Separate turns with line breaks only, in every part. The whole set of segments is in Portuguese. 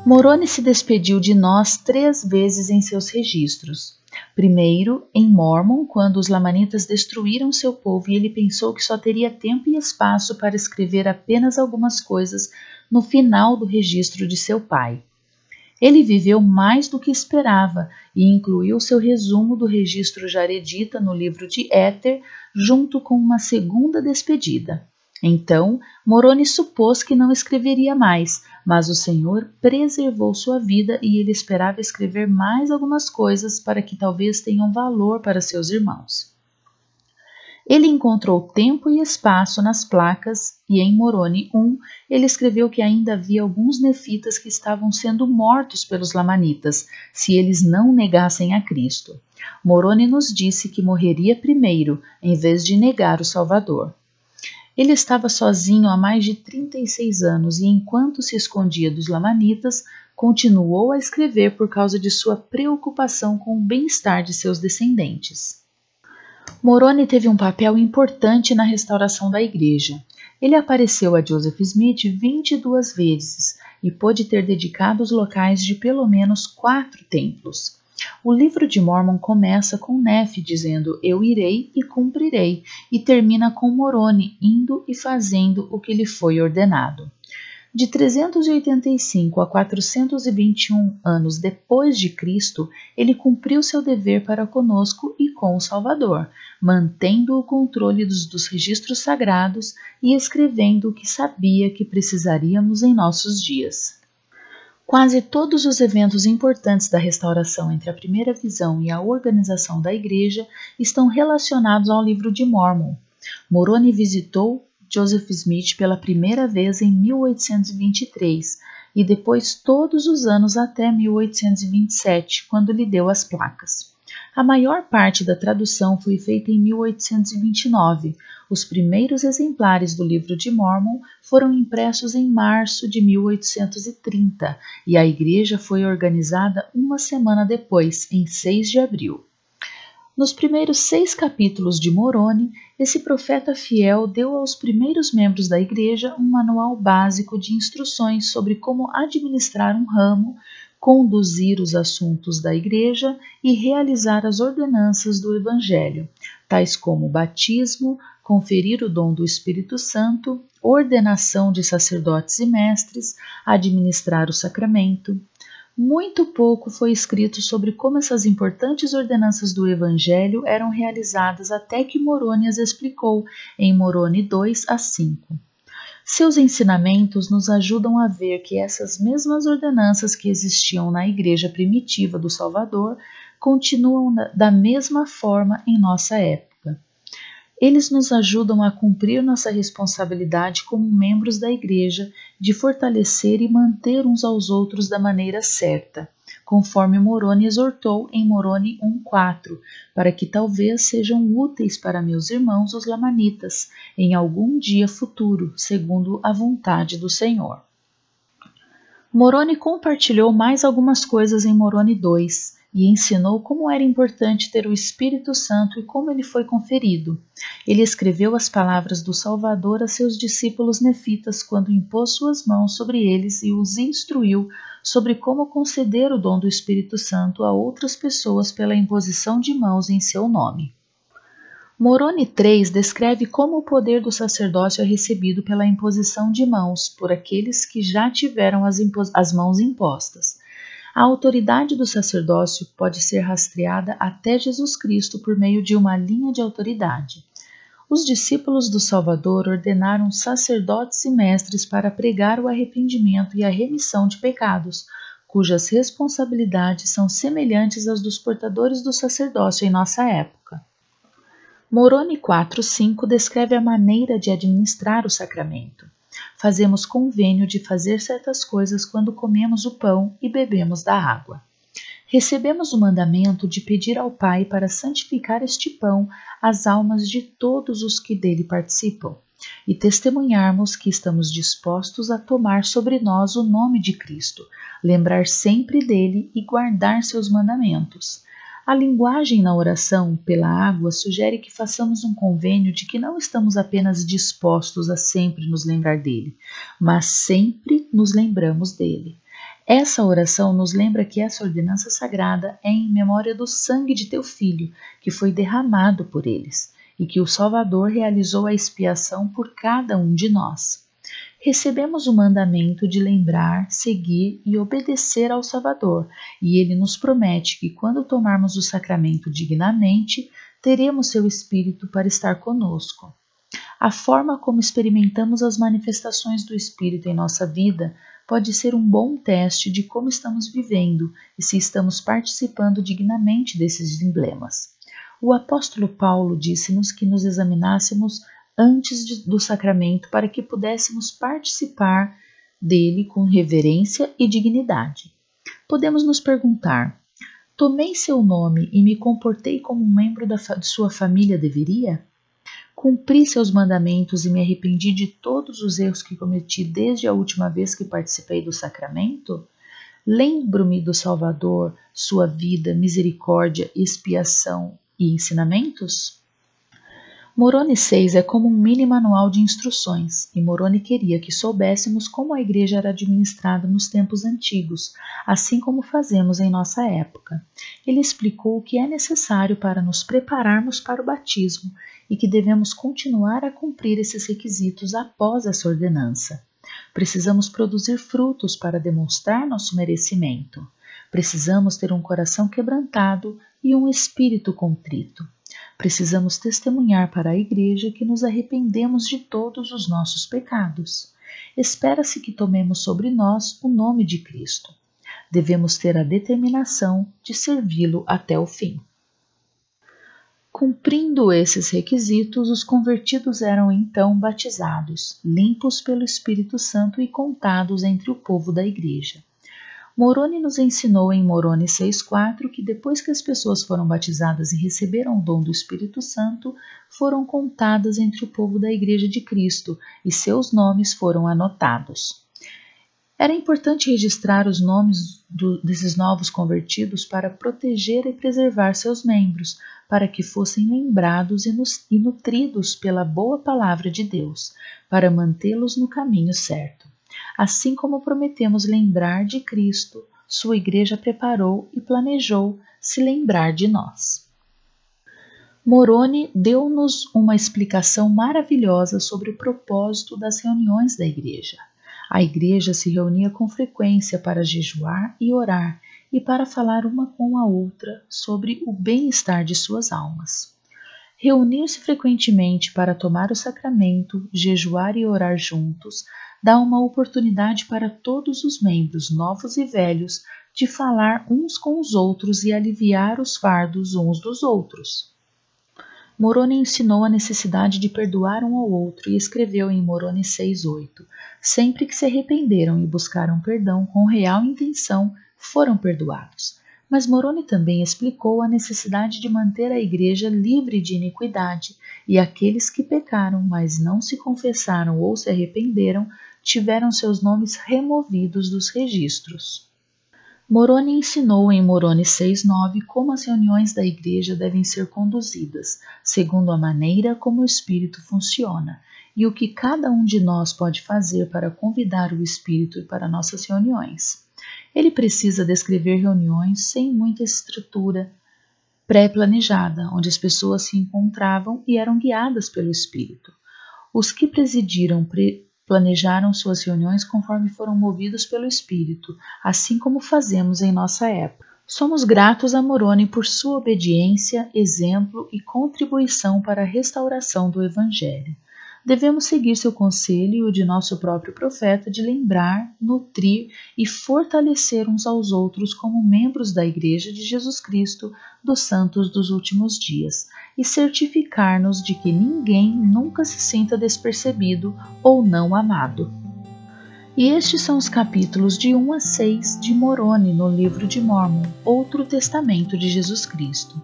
Moroni se despediu de nós 3 vezes em seus registros. Primeiro, em Mormon, quando os lamanitas destruíram seu povo e ele pensou que só teria tempo e espaço para escrever apenas algumas coisas no final do registro de seu pai. Ele viveu mais do que esperava e incluiu seu resumo do registro jaredita no livro de Éter, junto com uma segunda despedida. Então, Moroni supôs que não escreveria mais, mas o Senhor preservou sua vida e ele esperava escrever mais algumas coisas para que talvez tenham valor para seus irmãos. Ele encontrou tempo e espaço nas placas e em Moroni 1 ele escreveu que ainda havia alguns nefitas que estavam sendo mortos pelos lamanitas, se eles não negassem a Cristo. Moroni nos disse que morreria primeiro, em vez de negar o Salvador. Ele estava sozinho há mais de 36 anos e, enquanto se escondia dos lamanitas, continuou a escrever por causa de sua preocupação com o bem-estar de seus descendentes. Moroni teve um papel importante na restauração da igreja. Ele apareceu a Joseph Smith 22 vezes e pôde ter dedicado os locais de pelo menos 4 templos. O livro de Mormon começa com Nefe dizendo "Eu irei e cumprirei" e termina com Moroni indo e fazendo o que lhe foi ordenado. De 385 a 421 anos depois de Cristo, ele cumpriu seu dever para conosco e com o Salvador, mantendo o controle dos registros sagrados e escrevendo o que sabia que precisaríamos em nossos dias. Quase todos os eventos importantes da restauração entre a primeira visão e a organização da igreja estão relacionados ao livro de Mormon. Moroni visitou Joseph Smith pela primeira vez em 1823 e depois todos os anos até 1827, quando lhe deu as placas. A maior parte da tradução foi feita em 1829. Os primeiros exemplares do livro de Mormon foram impressos em março de 1830 e a igreja foi organizada uma semana depois, em 6 de abril. Nos primeiros 6 capítulos de Moroni, esse profeta fiel deu aos primeiros membros da igreja um manual básico de instruções sobre como administrar um ramo, conduzir os assuntos da igreja e realizar as ordenanças do Evangelho, tais como batismo, conferir o dom do Espírito Santo, ordenação de sacerdotes e mestres, administrar o sacramento. Muito pouco foi escrito sobre como essas importantes ordenanças do Evangelho eram realizadas até que Moroni as explicou em Moroni 2 a 5. Seus ensinamentos nos ajudam a ver que essas mesmas ordenanças que existiam na igreja primitiva do Salvador continuam da mesma forma em nossa época. Eles nos ajudam a cumprir nossa responsabilidade como membros da igreja de fortalecer e manter uns aos outros da maneira certa, conforme Moroni exortou em Moroni 1,4, para que talvez sejam úteis para meus irmãos os lamanitas em algum dia futuro, segundo a vontade do Senhor. Moroni compartilhou mais algumas coisas em Moroni 2 e ensinou como era importante ter o Espírito Santo e como ele foi conferido. Ele escreveu as palavras do Salvador a seus discípulos nefitas quando impôs suas mãos sobre eles e os instruiu sobre como conceder o dom do Espírito Santo a outras pessoas pela imposição de mãos em seu nome. Moroni 3 descreve como o poder do sacerdócio é recebido pela imposição de mãos por aqueles que já tiveram as mãos impostas. A autoridade do sacerdócio pode ser rastreada até Jesus Cristo por meio de uma linha de autoridade. Os discípulos do Salvador ordenaram sacerdotes e mestres para pregar o arrependimento e a remissão de pecados, cujas responsabilidades são semelhantes às dos portadores do sacerdócio em nossa época. Moroni 4,5 descreve a maneira de administrar o sacramento. Fazemos convênio de fazer certas coisas quando comemos o pão e bebemos da água. Recebemos o mandamento de pedir ao Pai para santificar este pão as almas de todos os que dele participam, e testemunharmos que estamos dispostos a tomar sobre nós o nome de Cristo, lembrar sempre dele e guardar seus mandamentos. A linguagem na oração pela água sugere que façamos um convênio de que não estamos apenas dispostos a sempre nos lembrar dele, mas sempre nos lembramos dele. Essa oração nos lembra que essa ordenança sagrada é em memória do sangue de teu Filho, que foi derramado por eles, e que o Salvador realizou a expiação por cada um de nós. Recebemos o mandamento de lembrar, seguir e obedecer ao Salvador, e ele nos promete que quando tomarmos o sacramento dignamente, teremos seu Espírito para estar conosco. A forma como experimentamos as manifestações do Espírito em nossa vida pode ser um bom teste de como estamos vivendo e se estamos participando dignamente desses emblemas. O apóstolo Paulo disse-nos que nos examinássemos antes do sacramento para que pudéssemos participar dele com reverência e dignidade. Podemos nos perguntar: tomei seu nome e me comportei como um membro de sua família deveria? Cumpri seus mandamentos e me arrependi de todos os erros que cometi desde a última vez que participei do sacramento? Lembro-me do Salvador, sua vida, misericórdia, expiação e ensinamentos? Moroni 6 é como um mini manual de instruções, e Moroni queria que soubéssemos como a igreja era administrada nos tempos antigos, assim como fazemos em nossa época. Ele explicou o que é necessário para nos prepararmos para o batismo e que devemos continuar a cumprir esses requisitos após essa ordenança. Precisamos produzir frutos para demonstrar nosso merecimento. Precisamos ter um coração quebrantado e um espírito contrito. Precisamos testemunhar para a igreja que nos arrependemos de todos os nossos pecados. Espera-se que tomemos sobre nós o nome de Cristo. Devemos ter a determinação de servi-lo até o fim. Cumprindo esses requisitos, os convertidos eram então batizados, limpos pelo Espírito Santo e contados entre o povo da igreja. Moroni nos ensinou em Moroni 6,4 que depois que as pessoas foram batizadas e receberam o dom do Espírito Santo, foram contadas entre o povo da Igreja de Cristo e seus nomes foram anotados. Era importante registrar os nomes desses novos convertidos para proteger e preservar seus membros, para que fossem lembrados e nutridos pela boa palavra de Deus, para mantê-los no caminho certo. Assim como prometemos lembrar de Cristo, sua igreja preparou e planejou se lembrar de nós. Moroni deu-nos uma explicação maravilhosa sobre o propósito das reuniões da igreja. A igreja se reunia com frequência para jejuar e orar e para falar uma com a outra sobre o bem-estar de suas almas. Reunir-se frequentemente para tomar o sacramento, jejuar e orar juntos, dá uma oportunidade para todos os membros, novos e velhos, de falar uns com os outros e aliviar os fardos uns dos outros. Moroni ensinou a necessidade de perdoar um ao outro e escreveu em Moroni 6,8: sempre que se arrependeram e buscaram perdão com real intenção, foram perdoados. Mas Moroni também explicou a necessidade de manter a igreja livre de iniquidade, e aqueles que pecaram, mas não se confessaram ou se arrependeram, tiveram seus nomes removidos dos registros. Moroni ensinou em Moroni 6,9 como as reuniões da igreja devem ser conduzidas, segundo a maneira como o Espírito funciona, e o que cada um de nós pode fazer para convidar o Espírito para nossas reuniões. Ele precisa descrever reuniões sem muita estrutura pré-planejada, onde as pessoas se encontravam e eram guiadas pelo Espírito. Os que presidiram planejaram suas reuniões conforme foram movidos pelo Espírito, assim como fazemos em nossa época. Somos gratos a Moroni por sua obediência, exemplo e contribuição para a restauração do Evangelho. Devemos seguir seu conselho e o de nosso próprio profeta de lembrar, nutrir e fortalecer uns aos outros como membros da Igreja de Jesus Cristo dos Santos dos Últimos Dias e certificar-nos de que ninguém nunca se sinta despercebido ou não amado. E estes são os capítulos de 1 a 6 de Moroni no livro de Mórmon, Outro Testamento de Jesus Cristo.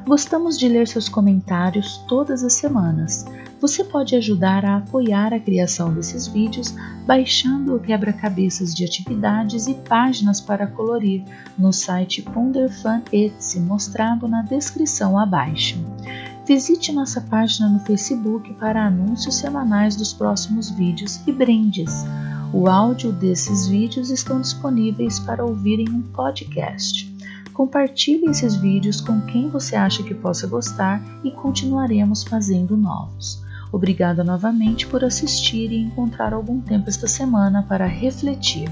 Gostamos de ler seus comentários todas as semanas. Você pode ajudar a apoiar a criação desses vídeos baixando o quebra-cabeças de atividades e páginas para colorir no site Wunderfun Etsy, mostrado na descrição abaixo. Visite nossa página no Facebook para anúncios semanais dos próximos vídeos e brindes. O áudio desses vídeos estão disponíveis para ouvir em um podcast. Compartilhe esses vídeos com quem você acha que possa gostar e continuaremos fazendo novos. Obrigada novamente por assistir e encontrar algum tempo esta semana para refletir.